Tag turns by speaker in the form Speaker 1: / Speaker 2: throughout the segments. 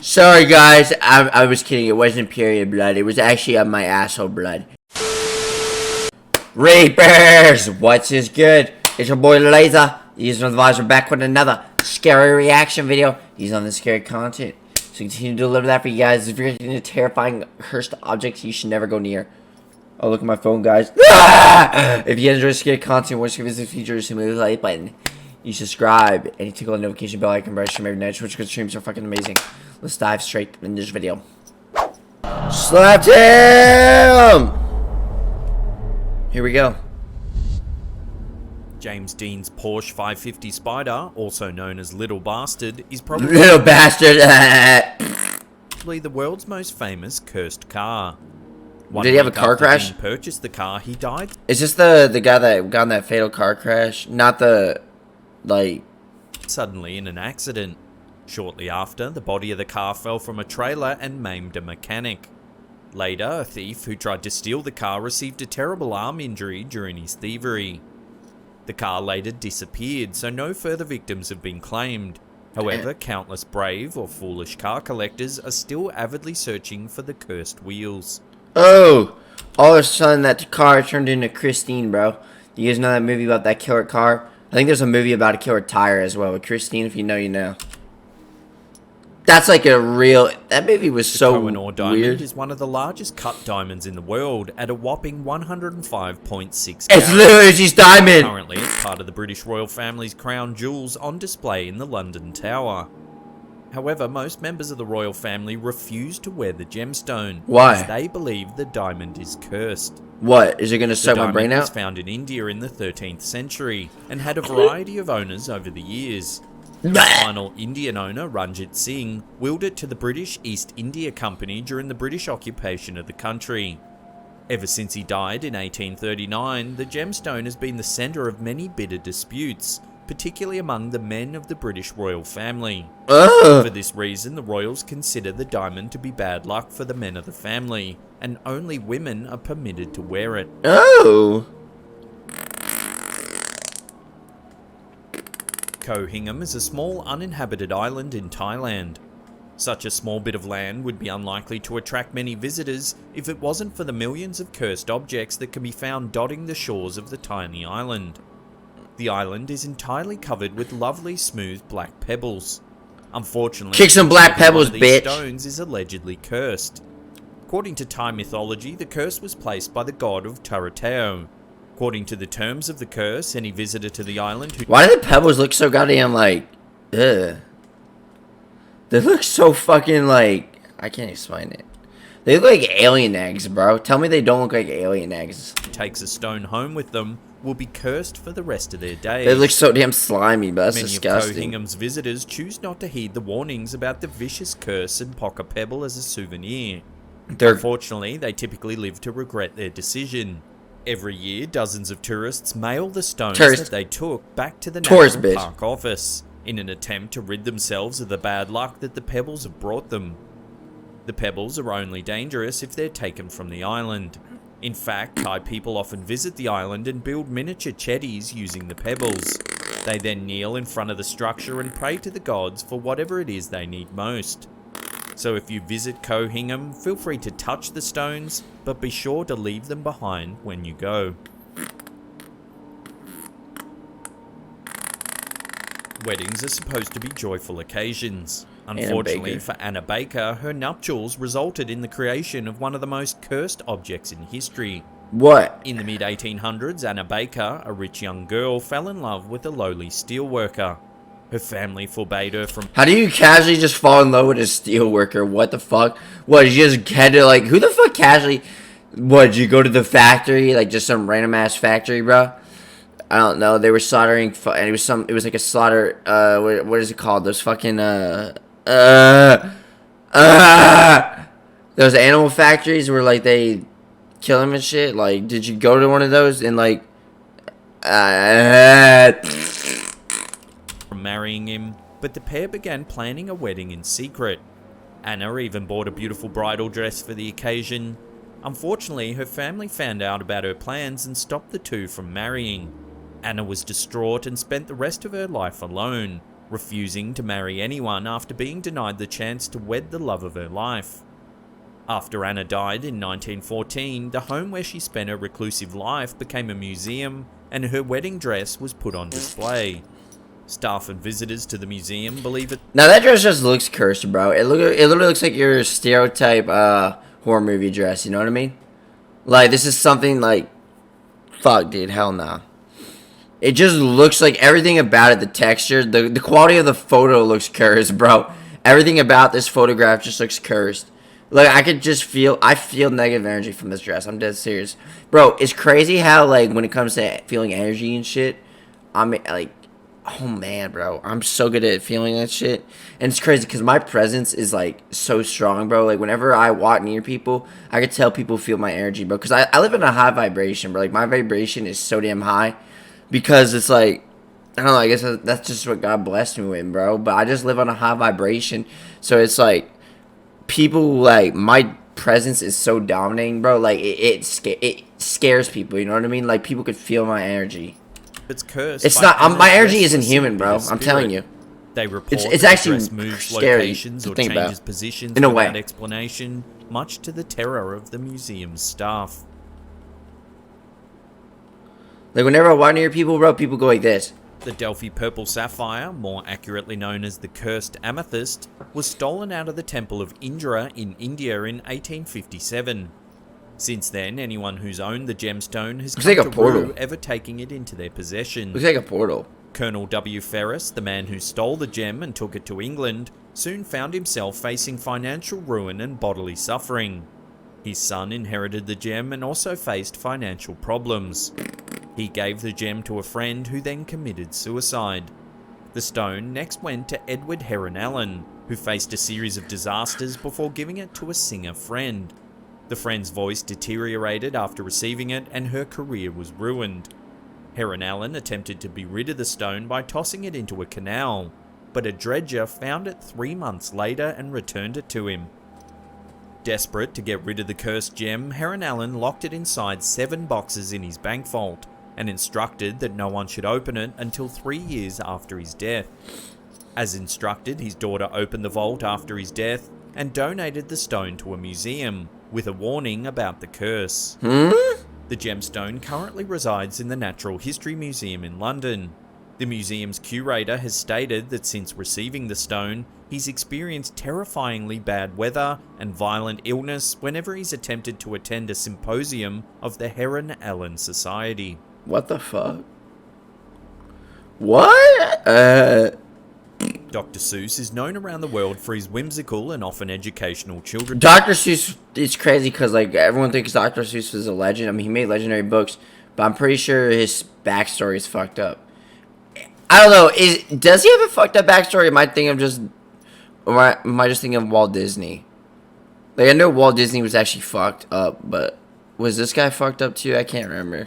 Speaker 1: Sorry guys, I was kidding. It wasn't period blood. It was actually on my asshole blood. Reapers! What's is good? It's your boy Laser. User Advisor back with another scary reaction video. He's on the scary content. So continue to deliver that for you guys. If you're into terrifying cursed objects you should never go near. Oh, look at my phone, guys. If you enjoy scary content, watch visit features, hit the like button. You subscribe and you tickle the notification bell icon brush from every night. Twitch streams are fucking amazing. Let's dive straight in this video. Slapped him! Here we go.
Speaker 2: James Dean's Porsche 550 Spider, also known as Little Bastard, is probably
Speaker 1: Little Bastard.
Speaker 2: the world's most famous cursed car.
Speaker 1: Did he have a car crash?
Speaker 2: Dean purchased the car, he died.
Speaker 1: Is this the guy that got in that fatal car crash? Not the, like...
Speaker 2: Suddenly in an accident. Shortly after, the body of the car fell from a trailer and maimed a mechanic. Later, a thief who tried to steal the car received a terrible arm injury during his thievery. The car later disappeared, so no further victims have been claimed. However, countless brave or foolish car collectors are still avidly searching for the cursed wheels.
Speaker 1: Oh! All of a sudden that car turned into Christine, bro. You guys know that movie about that killer car? I think there's a movie about a killer tire as well with Christine. If you know, you know. That's like a real... That movie was so weird.
Speaker 2: The Ǩ'Iņģ diamond is one of the largest cut diamonds in the world at a whopping 105.6
Speaker 1: It's
Speaker 2: carats.
Speaker 1: literally just diamond!
Speaker 2: Currently, it's part of the British royal family's crown jewels on display in the London Tower. However, most members of the royal family refuse to wear the gemstone.
Speaker 1: Why?
Speaker 2: As they believe the diamond is cursed.
Speaker 1: What? Is it going to suck my brain
Speaker 2: The diamond was
Speaker 1: out?
Speaker 2: found in India in the 13th century and had a variety of owners over the years. The final Indian owner, Ranjit Singh, willed it to the British East India Company during the British occupation of the country. Ever since he died in 1839, the gemstone has been the centre of many bitter disputes, particularly among the men of the British royal family. For this reason, the royals consider the diamond to be bad luck for the men of the family, and only women are permitted to wear it.
Speaker 1: Oh!
Speaker 2: Koh Hingham is a small uninhabited island in Thailand. Such a small bit of land would be unlikely to attract many visitors if it wasn't for the millions of cursed objects that can be found dotting the shores of the tiny island. The island is entirely covered with lovely smooth black pebbles. Unfortunately,
Speaker 1: Kick some black pebbles,
Speaker 2: one of these
Speaker 1: bitch!
Speaker 2: stones is allegedly cursed. According to Thai mythology, the curse was placed by the god of Tarateo. According to the terms of the curse, any visitor to the island who...
Speaker 1: Why do the pebbles look so goddamn, like... Ugh. They look so fucking, like... I can't explain it. They look like alien eggs, bro. Tell me they don't look like alien eggs.
Speaker 2: takes a stone home with them will be cursed for the rest of their days.
Speaker 1: They look so damn slimy, but that's
Speaker 2: Many
Speaker 1: disgusting.
Speaker 2: of Koh Hingham's visitors choose not to heed the warnings about the vicious curse and pock a pebble as a souvenir. Unfortunately, they typically live to regret their decision. Every year, dozens of tourists mail the stones that they took back to the National Park office in an attempt to rid themselves of the bad luck that the pebbles have brought them. The pebbles are only dangerous if they're taken from the island. In fact, Thai people often visit the island and build miniature chetties using the pebbles. They then kneel in front of the structure and pray to the gods for whatever it is they need most. So if you visit Koh Hingham, feel free to touch the stones, but be sure to leave them behind when you go. Weddings are supposed to be joyful occasions. Unfortunately for Anna Baker, her nuptials resulted in the creation of one of the most cursed objects in history.
Speaker 1: What?
Speaker 2: In the mid-1800s, Anna Baker, a rich young girl, fell in love with a lowly steelworker. Her family forbade her from...
Speaker 1: How do you casually just fall in love with a steelworker? What the fuck? What, you just had to, like, who the fuck casually... What, did you go to the factory? Like, just some random-ass factory, bro? I don't know. They were soldering... And it was like a slaughter... what is it called? Those fucking, those animal factories where, like, they kill them and shit? Like, did you go to one of those and, like...
Speaker 2: marrying him, but the pair began planning a wedding in secret. Anna even bought a beautiful bridal dress for the occasion. Unfortunately, her family found out about her plans and stopped the two from marrying. Anna was distraught and spent the rest of her life alone, refusing to marry anyone after being denied the chance to wed the love of her life. After Anna died in 1914, the home where she spent her reclusive life became a museum, and her wedding dress was put on display. Staff and visitors to the museum believe it.
Speaker 1: Now that dress just looks cursed, bro. It literally looks like your stereotype horror movie dress. You know what I mean? Like, this is something like, fuck, dude, hell nah. It just looks like everything about it, the texture, the quality of the photo looks cursed, bro. Everything about this photograph just looks cursed. Like, I feel negative energy from this dress. I'm dead serious. Bro, it's crazy how, like, when it comes to feeling energy and shit, I'm, like, oh, man, bro. I'm so good at feeling that shit. And it's crazy because my presence is, like, so strong, bro. Like, whenever I walk near people, I can tell people feel my energy, bro. Because I live in a high vibration, bro. Like, my vibration is so damn high. Because it's, like, I don't know. I guess that's just what God blessed me with, bro. But I just live on a high vibration. So it's, like, people, like, my presence is so dominating, bro. Like, it scares people, you know what I mean? Like, people could feel my energy.
Speaker 2: It's cursed.
Speaker 1: It's not. My energy isn't human, bro. I'm telling you.
Speaker 2: They report
Speaker 1: it's actually
Speaker 2: moves
Speaker 1: scary
Speaker 2: locations
Speaker 1: to
Speaker 2: or
Speaker 1: think
Speaker 2: changes
Speaker 1: about,
Speaker 2: positions
Speaker 1: in a
Speaker 2: without
Speaker 1: way.
Speaker 2: explanation, much to the terror of the museum's staff.
Speaker 1: Like, whenever I walk near people, bro, people go like this.
Speaker 2: The Delphi purple sapphire, more accurately known as the cursed amethyst, was stolen out of the temple of Indra in India in 1857. Since then, anyone who's owned the gemstone has come to rue ever taking it into their possession.
Speaker 1: Looks like a portal.
Speaker 2: Colonel W. Ferris, the man who stole the gem and took it to England, soon found himself facing financial ruin and bodily suffering. His son inherited the gem and also faced financial problems. He gave the gem to a friend who then committed suicide. The stone next went to Edward Heron Allen, who faced a series of disasters before giving it to a singer friend. The friend's voice deteriorated after receiving it and her career was ruined. Heron Allen attempted to be rid of the stone by tossing it into a canal, but a dredger found it 3 months later and returned it to him. Desperate to get rid of the cursed gem, Heron Allen locked it inside 7 boxes in his bank vault and instructed that no one should open it until 3 years after his death. As instructed, his daughter opened the vault after his death and donated the stone to a museum, with a warning about the curse. The gemstone currently resides in the Natural History Museum in London. The museum's curator has stated that since receiving the stone, he's experienced terrifyingly bad weather and violent illness whenever he's attempted to attend a symposium of the Heron Allen Society.
Speaker 1: What the fuck? What?
Speaker 2: Dr. Seuss is known around the world for his whimsical and often educational children's...
Speaker 1: Dr. Seuss, it's crazy because, like, everyone thinks Dr. Seuss is a legend. I mean, he made legendary books, but I'm pretty sure his backstory is fucked up. I don't know. Does he have a fucked up backstory? Am I just thinking of Walt Disney? Like, I know Walt Disney was actually fucked up, but was this guy fucked up too? I can't remember.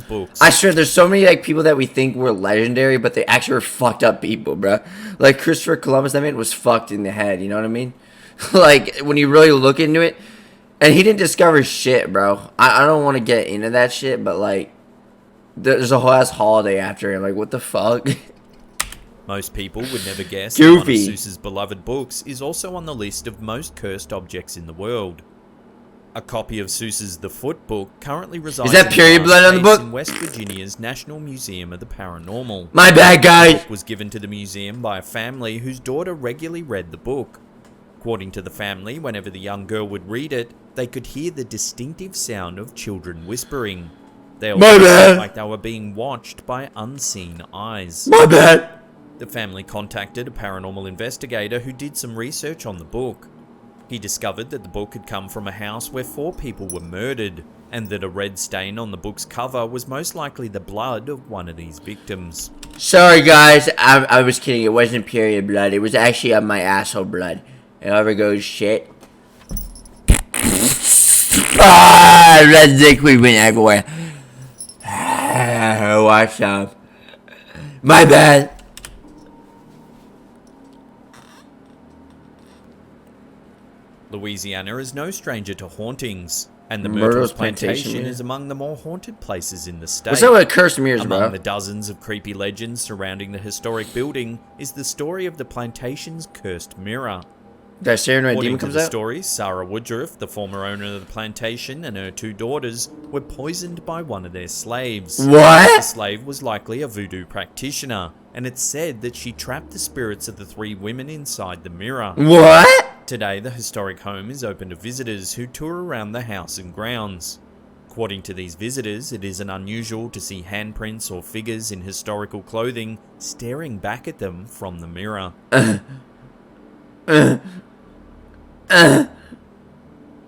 Speaker 2: Books.
Speaker 1: I swear, there's so many, like, people that we think were legendary, but they actually were fucked up people, bro. Like, Christopher Columbus, that man was fucked in the head, you know what I mean? Like, when you really look into it, and he didn't discover shit, bro. I don't want to get into that shit, but, like, there's a whole ass holiday after him. Like, what the fuck?
Speaker 2: Most people would never guess that one of Seuss's beloved books is also on the list of most cursed objects in the world. A copy of Seuss's The Foot book currently resides in West Virginia's National Museum of the Paranormal.
Speaker 1: My bad, guys.
Speaker 2: The book was given to the museum by a family whose daughter regularly read the book. According to the family, whenever the young girl would read it, they could hear the distinctive sound of children whispering. They also felt like they were being watched by unseen eyes.
Speaker 1: My bad.
Speaker 2: The family contacted a paranormal investigator who did some research on the book. He discovered that the book had come from a house where 4 people were murdered, and that a red stain on the book's cover was most likely the blood of one of these victims.
Speaker 1: Sorry, guys. I was kidding. It wasn't period blood. It was actually my asshole blood. 𝐿𝐵𝐿 shit. Red liquid went everywhere. Watch out. My bad.
Speaker 2: Louisiana is no stranger to hauntings. And the
Speaker 1: Myrtle's
Speaker 2: Myrtles Plantation
Speaker 1: Plantation
Speaker 2: is among the more haunted places in the state.
Speaker 1: What's up with cursed mirrors,
Speaker 2: Among
Speaker 1: bro?
Speaker 2: the dozens of creepy legends surrounding the historic building is the story of the plantation's cursed mirror.
Speaker 1: That staring at a
Speaker 2: According
Speaker 1: demon
Speaker 2: to
Speaker 1: comes
Speaker 2: the
Speaker 1: out?
Speaker 2: story, Sarah Woodruff, the former owner of the plantation, and her 2 daughters were poisoned by one of their slaves. The
Speaker 1: What?
Speaker 2: slave was likely a voodoo practitioner, and it's said that she trapped the spirits of the 3 women inside the mirror.
Speaker 1: What?
Speaker 2: Today, the historic home is open to visitors who tour around the house and grounds. According to these visitors, it isn't unusual to see handprints or figures in historical clothing staring back at them from the mirror.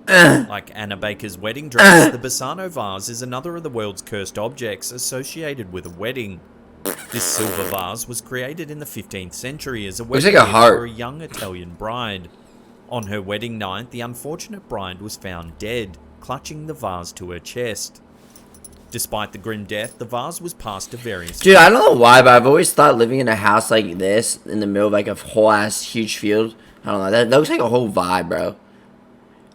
Speaker 2: Like Anna Baker's wedding dress, the Bassano vase is another of the world's cursed objects associated with a wedding. This silver vase was created in the 15th century as a wedding
Speaker 1: like a
Speaker 2: gift
Speaker 1: heart.
Speaker 2: for a young Italian bride. On her wedding night, the unfortunate bride was found dead, clutching the vase to her chest. Despite the grim death, the vase was passed to various...
Speaker 1: Dude, I don't know why, but I've always thought living in a house like this, in the middle of like a whole ass huge field, I don't know, that looks like a whole vibe, bro.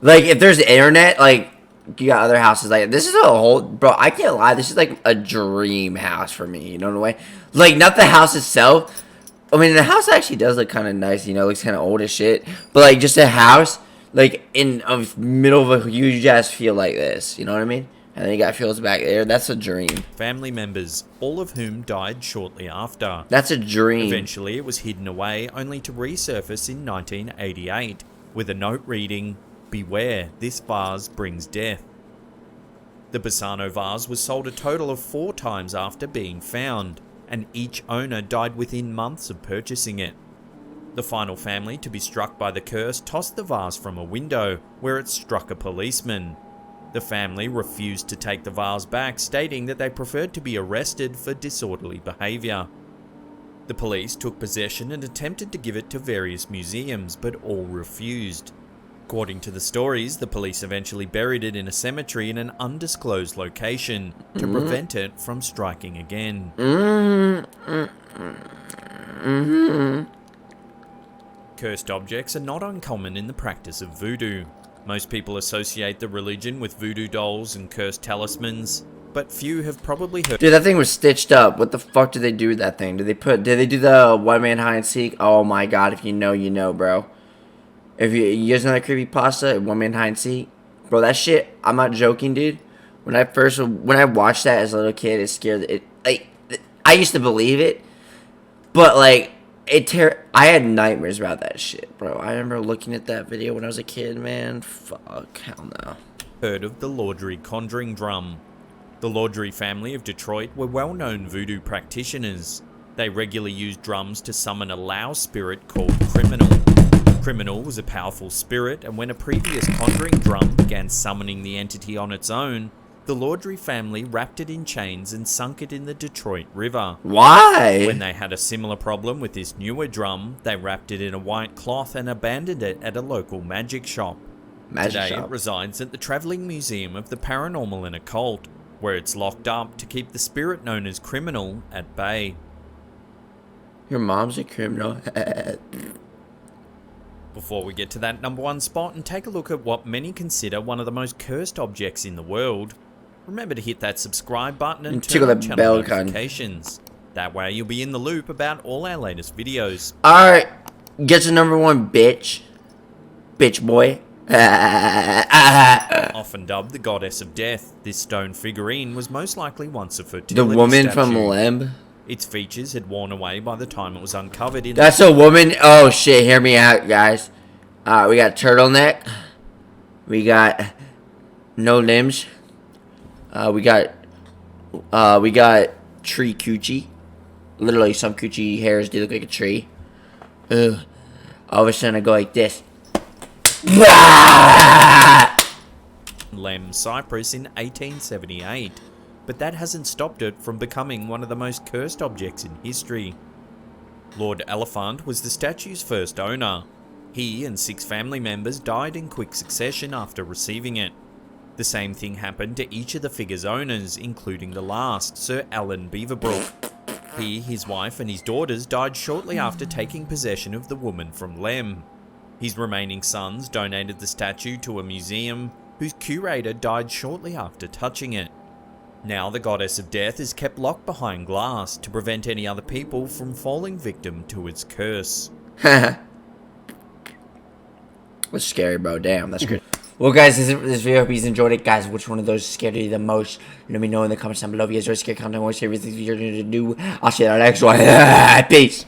Speaker 1: Like, if there's the internet, like, you got other houses like this is a whole, bro, I can't lie, this is like a dream house for me, you know, in a way. Like, not the house itself. I mean, the house actually does look kind of nice, you know, it looks kind of old as shit. But, like, just a house, like, in a middle of a huge ass field like this, you know what I mean? And then you got fields back there, that's a dream.
Speaker 2: Family members, all of whom died shortly after.
Speaker 1: That's a dream.
Speaker 2: Eventually, it was hidden away, only to resurface in 1988, with a note reading, "Beware, this vase brings death." The Bassano vase was sold a total of 4 times after being found, and each owner died within months of purchasing it. The final family to be struck by the curse tossed the vase from a window, where it struck a policeman. The family refused to take the vase back, stating that they preferred to be arrested for disorderly behaviour. The police took possession and attempted to give it to various museums, but all refused. According to the stories, the police eventually buried it in a cemetery in an undisclosed location to prevent it from striking again. Cursed objects are not uncommon in the practice of voodoo. Most people associate the religion with voodoo dolls and cursed talismans, but few have probably heard...
Speaker 1: Dude, that thing was stitched up. What the fuck did they do with that thing? Did they do the one-man hide and seek? Oh my god, if you know, you know, bro. If you guys know that creepypasta, one-man hide and seek? Bro, that shit, I'm not joking, dude. When I watched that as a little kid, it scared it. Like, I used to believe it, but like, I had nightmares about that shit, bro. I remember looking at that video when I was a kid, man. Fuck, hell no.
Speaker 2: Heard of the 𝐿audrey conjuring drum. The 𝐿audrey family of Detroit were well-known voodoo practitioners. They regularly used drums to summon a Lao spirit called Criminal. Criminal was a powerful spirit, and when a previous conjuring drum began summoning the entity on its own, the 𝐿audrey family wrapped it in chains and sunk it in the Detroit River.
Speaker 1: Why?
Speaker 2: When they had a similar problem with this newer drum, they wrapped it in a white cloth and abandoned it at a local magic shop. Today it resides at the Travelling Museum of the Paranormal and Occult, where it's locked up to keep the spirit known as Criminal at bay.
Speaker 1: Your mom's a criminal.
Speaker 2: Before we get to that #1 spot and take a look at what many consider one of the most cursed objects in the world, remember to hit that subscribe button and turn on channel notifications. That way you'll be in the loop about all our latest videos.
Speaker 1: Alright, get to #1, bitch. Bitch boy.
Speaker 2: Often dubbed the goddess of death, this stone figurine was most likely once a fertility
Speaker 1: The woman
Speaker 2: statue.
Speaker 1: from Lemb?
Speaker 2: Its features had worn away by the time it was uncovered in...
Speaker 1: That's a woman? Oh shit, hear me out, guys. We got turtleneck. We got no limbs. We got tree coochie. Literally, some coochie hairs do look like a tree. Ugh. All of a sudden, I go like this.
Speaker 2: Lem Cypress in 1878, but that hasn't stopped it from becoming one of the most cursed objects in history. Lord Elephant was the statue's first owner. He and 6 family members died in quick succession after receiving it. The same thing happened to each of the figure's owners, including the last, Sir Alan Beaverbrook. He, his wife and his daughters died shortly after taking possession of the woman from Lem. His remaining sons donated the statue to a museum, whose curator died shortly after touching it. Now the goddess of death is kept locked behind glass to prevent any other people from falling victim to its curse.
Speaker 1: That's scary, bro. Damn, that's good. Well, guys, this is it for this video. Hope you guys enjoyed it. Guys, which one of those scared you the most? Let me know in the comments down below. If you guys are scared content, what everything you're going to do. I'll see you in the next one. Peace.